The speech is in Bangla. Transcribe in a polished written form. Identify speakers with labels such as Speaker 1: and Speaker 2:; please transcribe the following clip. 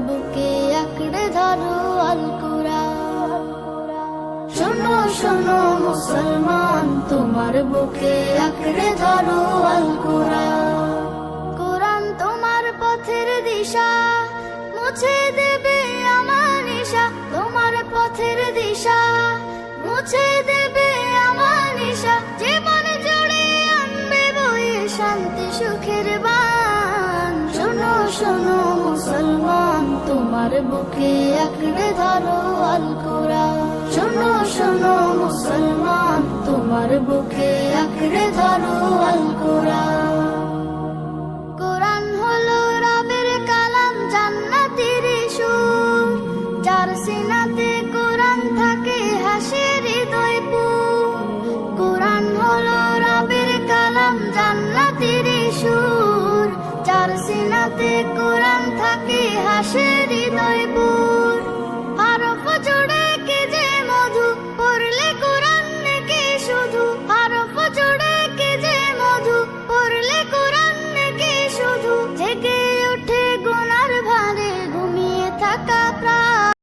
Speaker 1: বুকে আঁকড়ে ধরো আল কুরআন। শোনো শোনো মুসলমান, তোমার বুকে আঁকড়ে ধরো আল কুরআন। কোরআন তোমার পথের দিশা, মুছে দেবে আমার নিশা। তোমার পথের দিশা, মুছে দেবে আমার নিশা। জীবন জুড়ে আনবে বয়ে শান্তি সুখের বান। শোনো শোনো মুসলমান, তোমার বুকে আঁকড়ে ধরো আল কুরআন। শোনো শোনো মুসলমান, তোমার বুকে আঁকড়ে ধরো আল কুরআন।